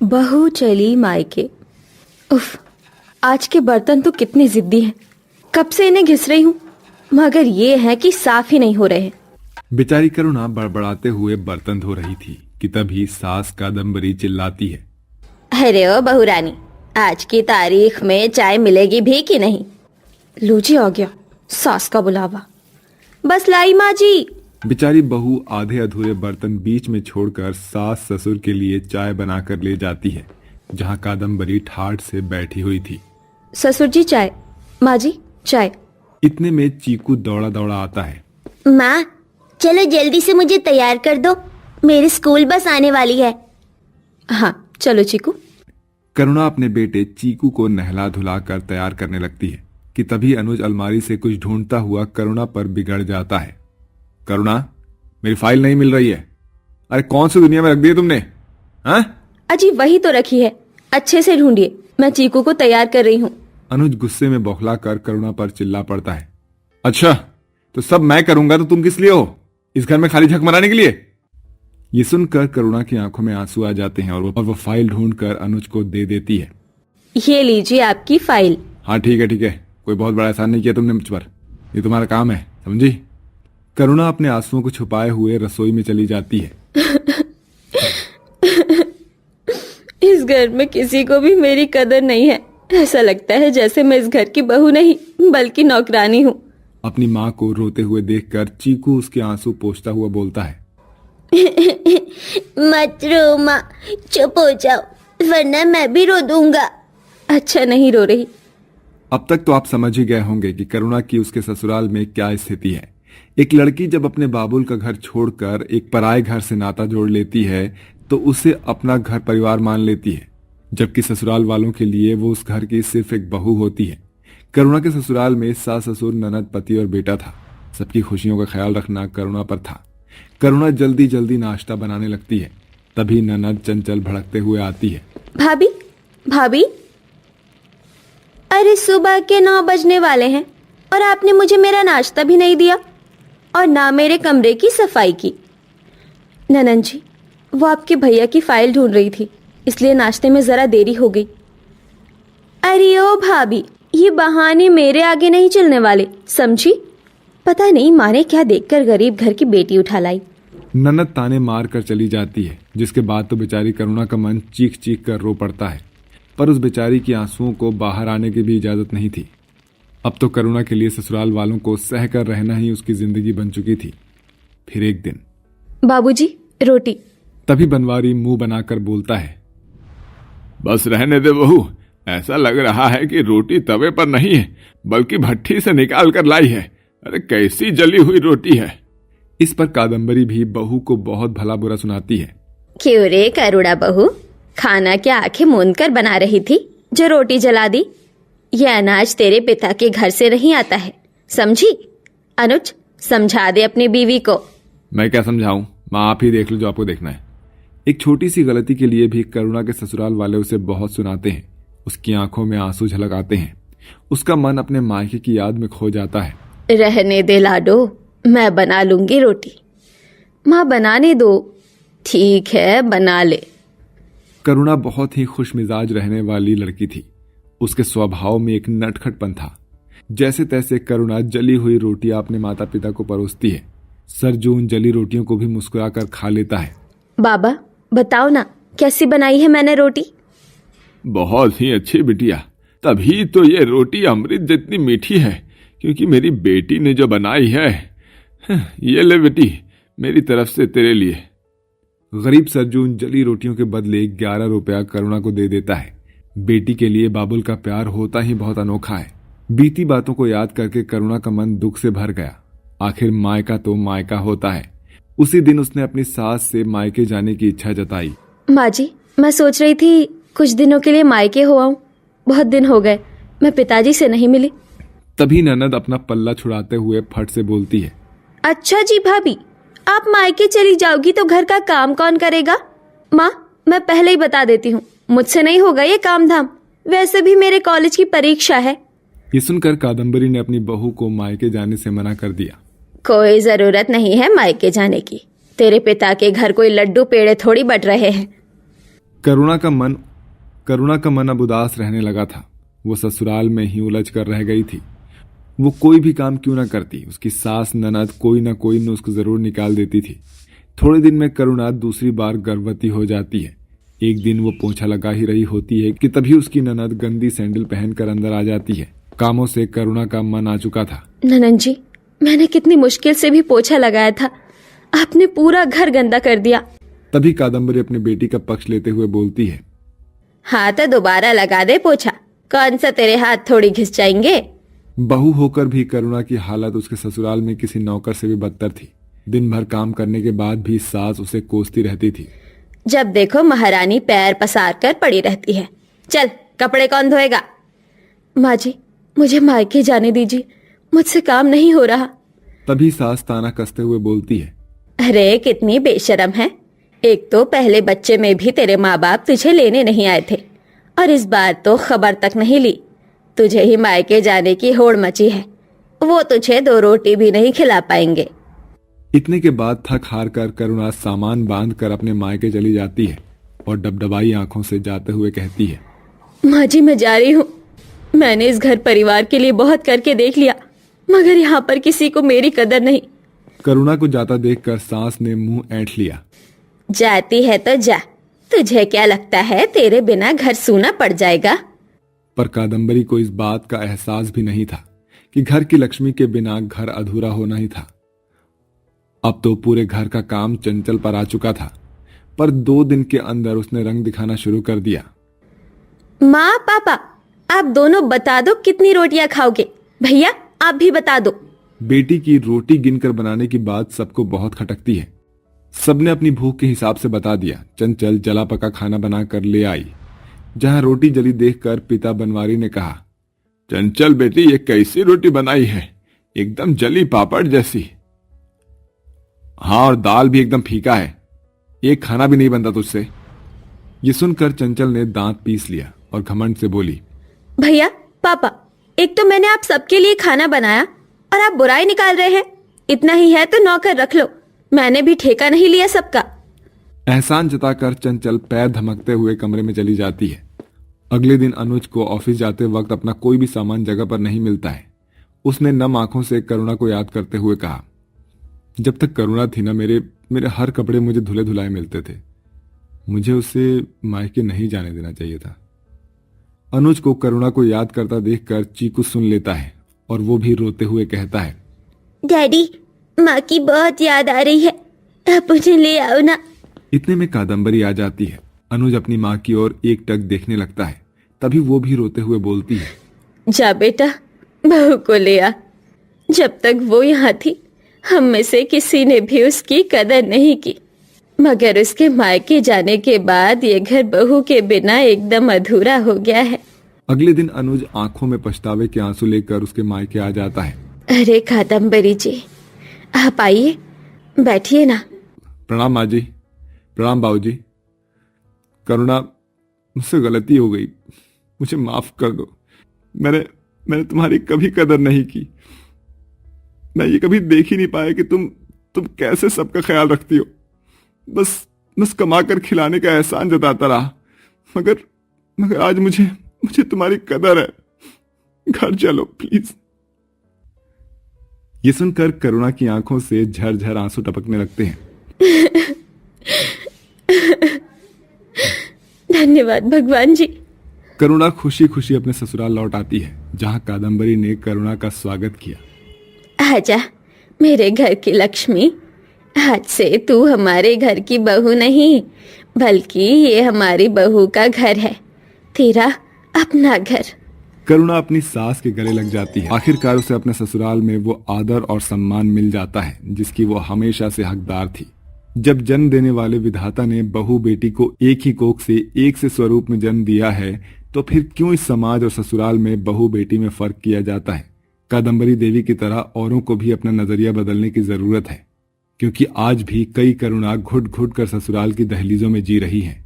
बहू चली मायके। उफ, आज के बर्तन तो कितने जिद्दी हैं। कब से इन्हें घिस रही हूँ, मगर ये है कि साफ ही नहीं हो रहे। बेचारी करुणा बड़बड़ाते हुए बर्तन धो रही थी कि तभी सास कादम्बरी चिल्लाती है। अरे ओ बहू रानी, आज की तारीख में चाय मिलेगी भी कि नहीं? लो जी, आ गया सास का बुलावा। बस लाई माँ जी। बेचारी बहू आधे अधूरे बर्तन बीच में छोड़कर सास ससुर के लिए चाय बनाकर ले जाती है, जहाँ कादम्बरी ठाठ से बैठी हुई थी। ससुर जी चाय, माँ जी चाय। इतने में चीकू दौड़ा दौड़ा आता है। माँ चलो जल्दी से मुझे तैयार कर दो, मेरी स्कूल बस आने वाली है। हाँ चलो चीकू। करुणा अपने बेटे चीकू को नहला धुला कर तैयार करने लगती है कि तभी अनुज अलमारी से कुछ ढूंढता हुआ करुणा पर बिगड़ जाता है। करुणा, मेरी फाइल नहीं मिल रही है। अरे कौन सी दुनिया में रख दी है तुमने? हाँ? अजी वही तो रखी है, अच्छे से ढूंढिए, मैं चीकू को तैयार कर रही हूँ। अनुज गुस्से में बौखला कर करुणा पर चिल्ला पड़ता है। अच्छा, तो सब मैं करूंगा तो तुम किस लिए हो? इस घर में खाली झक मराने के लिए? ये सुनकर करुणा की आंखों में आंसू आ जाते हैं और वो फाइल ढूंढकर अनुज को दे देती है। ये लीजिए आपकी फाइल। हाँ ठीक है, कोई बहुत बड़ा एहसान नहीं किया तुमने मुझ पर, ये तुम्हारा काम है, समझी? करुणा अपने आंसुओं को छुपाए हुए रसोई में चली जाती है। इस घर में किसी को भी मेरी कदर नहीं है। ऐसा लगता है जैसे मैं इस घर की बहू नहीं बल्कि नौकरानी हूँ। अपनी माँ को रोते हुए देखकर चीकू उसके आंसू पोंछता हुआ बोलता है। मत रो माँ, चुप हो जाओ वरना मैं भी रो दूंगा। अच्छा नहीं रो रही। अब तक तो आप समझ ही गए होंगे कि करुणा की उसके ससुराल में क्या स्थिति है। एक लड़की जब अपने बाबुल का घर छोड़कर एक पराये घर से नाता जोड़ लेती है तो उसे अपना घर परिवार मान लेती है, जबकि ससुराल वालों के लिए वो उस घर की सिर्फ एक बहू होती है। करुणा के ससुराल में सास ससुर ननद पति और बेटा था। सबकी खुशियों का ख्याल रखना करुणा पर था। करुणा जल्दी जल्दी नाश्ता बनाने लगती है, तभी ननद चंचल भड़कते हुए आती है। भाभी, भाभी, अरे सुबह के 9 बजने वाले हैं और आपने मुझे मेरा नाश्ता भी नहीं दिया और ना मेरे कमरे की सफाई की। ननन जी, वो आपके भैया की फाइल ढूंढ रही थी, इसलिए नाश्ते में जरा देरी हो गई। अरे ओ भाभी, ये बहाने मेरे आगे नहीं चलने वाले, समझी? पता नहीं माँ ने क्या देखकर गरीब घर की बेटी उठा लाई। ननद ताने मार कर चली जाती है, जिसके बाद तो बेचारी करुणा का मन चीख चीख कर रो पड़ता है, पर उस बेचारी की आंसुओं को बाहर आने की भी इजाजत नहीं थी। अब तो करुणा के लिए ससुराल वालों को सह कर रहना ही उसकी जिंदगी बन चुकी थी। फिर एक दिन, बाबूजी रोटी। तभी बनवारी मुंह बनाकर बोलता है। बस रहने दे बहू, ऐसा लग रहा है कि रोटी तवे पर नहीं है बल्कि भट्ठी से निकाल कर लाई है। अरे कैसी जली हुई रोटी है। इस पर कादम्बरी भी बहू को बहुत भला बुरा सुनाती है। क्यों रे करुणा बहू, खाना क्या आंखें मूंद कर बना रही थी जो रोटी जला दी? यह अनाज तेरे पिता के घर से नहीं आता है, समझी? अनुज, समझा दे अपनी बीवी को। मैं क्या समझाऊं माँ, आप ही देख लो जो आपको देखना है। एक छोटी सी गलती के लिए भी करुणा के ससुराल वाले उसे बहुत सुनाते हैं। उसकी आंखों में आंसू झलक आते हैं। उसका मन अपने मायके की याद में खो जाता है। रहने दे लाडो, मैं बना लूंगी रोटी। माँ बनाने दो। ठीक है बना ले। करुणा बहुत ही खुश मिजाज रहने वाली लड़की थी। उसके स्वभाव में एक नटखटपन था। जैसे तैसे करुणा जली हुई रोटियां अपने माता पिता को परोसती है। सरजून जली रोटियों को भी मुस्कुरा कर खा लेता है। बाबा बताओ ना, कैसी बनाई है मैंने रोटी? बहुत ही अच्छी बिटिया, तभी तो ये रोटी अमृत जितनी मीठी है, क्योंकि मेरी बेटी ने जो बनाई है। ये ले बेटी, मेरी तरफ से तेरे लिए। गरीब सरजून जली रोटियों के बदले 11 रुपया करुणा को दे देता है। बेटी के लिए बाबुल का प्यार होता ही बहुत अनोखा है। बीती बातों को याद करके करुणा का मन दुख से भर गया। आखिर मायका तो मायका होता है। उसी दिन उसने अपनी सास से मायके जाने की इच्छा जताई। माँ जी, मैं सोच रही थी कुछ दिनों के लिए मायके हो आऊं। बहुत दिन हो गए, मैं पिताजी से नहीं मिली। तभी ननद अपना पल्ला छुड़ाते हुए फट से बोलती है। अच्छा जी भाभी, आप मायके चली जाओगी तो घर का काम कौन करेगा? माँ, मैं पहले ही बता देती हूँ, मुझसे नहीं होगा ये काम धाम। वैसे भी मेरे कॉलेज की परीक्षा है। ये सुनकर कादम्बरी ने अपनी बहू को मायके जाने से मना कर दिया। कोई जरूरत नहीं है मायके जाने की। तेरे पिता के घर कोई लड्डू पेड़े थोड़ी बट रहे हैं। करुणा का मन अब उदास रहने लगा था। वो ससुराल में ही उलझ कर रह गई थी। वो कोई भी काम क्यों ना करती, उसकी सास ननद कोई ना कोई नुस्ख जरूर निकाल देती थी। थोड़े दिन में करुणा दूसरी बार गर्भवती हो जाती है। एक दिन वो पोछा लगा ही रही होती है कि तभी उसकी ननद गंदी सैंडल पहनकर अंदर आ जाती है। कामों से करुणा का मन आ चुका था। ननन जी, मैंने कितनी मुश्किल से भी पोछा लगाया था, आपने पूरा घर गंदा कर दिया। तभी कादम्बरी अपनी बेटी का पक्ष लेते हुए बोलती है, हाँ तो दोबारा लगा दे पोछा, कौन सा तेरे हाथ थोड़ी घिस जाएंगे। बहू होकर भी करुणा की हालत उसके ससुराल में किसी नौकर से भी बदतर थी। दिन भर काम करने के बाद भी सास उसे कोसती रहती थी। जब देखो महारानी पैर पसार कर पड़ी रहती है, चल कपड़े कौन धोएगा। माँ जी, मुझे मायके जाने दीजिए, मुझसे काम नहीं हो रहा। तभी सास ताना कसते हुए बोलती है, अरे कितनी बेशरम है, एक तो पहले बच्चे में भी तेरे माँ बाप तुझे लेने नहीं आए थे और इस बार तो खबर तक नहीं ली। तुझे ही मायके जाने की होड़ मची है, वो तुझे 2 रोटी भी नहीं खिला पाएंगे। इतने के बाद थक हार कर करुणा सामान बांध कर अपने मायके चली जाती है और डबडबाई आंखों से जाते हुए कहती है, माँ जी मैं जा रही हूँ, मैंने इस घर परिवार के लिए बहुत करके देख लिया, मगर यहाँ पर किसी को मेरी कदर नहीं। करुणा को जाता देखकर सास ने मुंह ऐंठ लिया। जाती है तो जा, तुझे क्या लगता है तेरे बिना घर सूना पड़ जाएगा। पर कादम्बरी को इस बात का एहसास भी नहीं था कि घर की लक्ष्मी के बिना घर अधूरा होना ही था। अब तो पूरे घर का काम चंचल पर आ चुका था, पर 2 दिन के अंदर उसने रंग दिखाना शुरू कर दिया। माँ पापा, आप दोनों बता दो कितनी रोटियां खाओगे। भैया आप भी बता दो। बेटी की रोटी गिनकर बनाने की बात सबको बहुत खटकती है। सबने अपनी भूख के हिसाब से बता दिया। चंचल जला पका खाना बनाकर ले आई। जहां रोटी जली देखकर पिता बनवारी ने कहा, चंचल बेटी, ये कैसी रोटी बनाई है, एकदम जली पापड़ जैसी। हाँ, और दाल भी एकदम फीका है, एक खाना भी नहीं बनता तुझसे। ये सुनकर चंचल ने दांत पीस लिया और घमंड से बोली, भैया पापा, एक तो मैंने आप सबके लिए खाना बनाया और आप बुराई निकाल रहे हैं। इतना ही है तो नौकर रख लो, मैंने भी ठेका नहीं लिया सबका। एहसान जताकर चंचल पैर धमकते हुए कमरे में चली जाती है। अगले दिन अनुज को ऑफिस जाते वक्त अपना कोई भी सामान जगह पर नहीं मिलता है। उसने नम आंखों से करुणा को याद करते हुए कहा, जब तक करुणा थी ना, मेरे हर कपड़े मुझे धुले धुलाए मिलते थे। मुझे उसे मायके नहीं जाने देना चाहिए था। अनुज को करुणा को याद करता देखकर चीकू सुन लेता है और वो भी रोते हुए कहता है, डैडी, माँ की बहुत याद आ रही है, आप मुझे ले आओ ना। इतने में कादम्बरी आ जाती है। अनुज अपनी माँ की ओर एकटक देखने लगता है। तभी वो भी रोते हुए बोलती है, जा बेटा, बहू को ले आ। जब तक वो यहाँ थी हम में से किसी ने भी उसकी कदर नहीं की, मगर उसके मायके जाने के बाद ये घर बहू के बिना एकदम अधूरा हो गया है। अगले दिन अनुज आंखों में पछतावे के आंसू लेकर उसके मायके आ जाता है। अरे कादम्बरी जी, आप आइए, बैठिए ना। प्रणाम माँ जी। प्रणाम बाबूजी। करुणा, मुझसे गलती हो गई, मुझे माफ कर दो। मैंने तुम्हारी कभी कदर नहीं की। मैं ये कभी देख ही नहीं पाया कि तुम कैसे सबका ख्याल रखती हो। बस कमा कर खिलाने का एहसान जताता रहा, मगर आज मुझे तुम्हारी कदर है। घर चलो प्लीज। ये सुनकर करुणा की आंखों से झरझर आंसू टपकने लगते हैं। धन्यवाद भगवान जी। करुणा खुशी खुशी अपने ससुराल लौट आती है, जहां कादम्बरी ने करुणा का स्वागत किया। आजा मेरे घर की लक्ष्मी, आज से तू हमारे घर की बहू नहीं, बल्कि ये हमारी बहू का घर है, तेरा अपना घर। करुणा अपनी सास के गले लग जाती है। आखिरकार उसे अपने ससुराल में वो आदर और सम्मान मिल जाता है जिसकी वो हमेशा से हकदार थी। जब जन्म देने वाले विधाता ने बहू बेटी को एक ही कोख से एक से स्वरूप में जन्म दिया है, तो फिर क्यों इस समाज और ससुराल में बहू बेटी में फर्क किया जाता है। कादम्बरी देवी की तरह औरों को भी अपना नजरिया बदलने की जरूरत है, क्योंकि आज भी कई करुणा घुट घुट कर ससुराल की दहलीजों में जी रही हैं।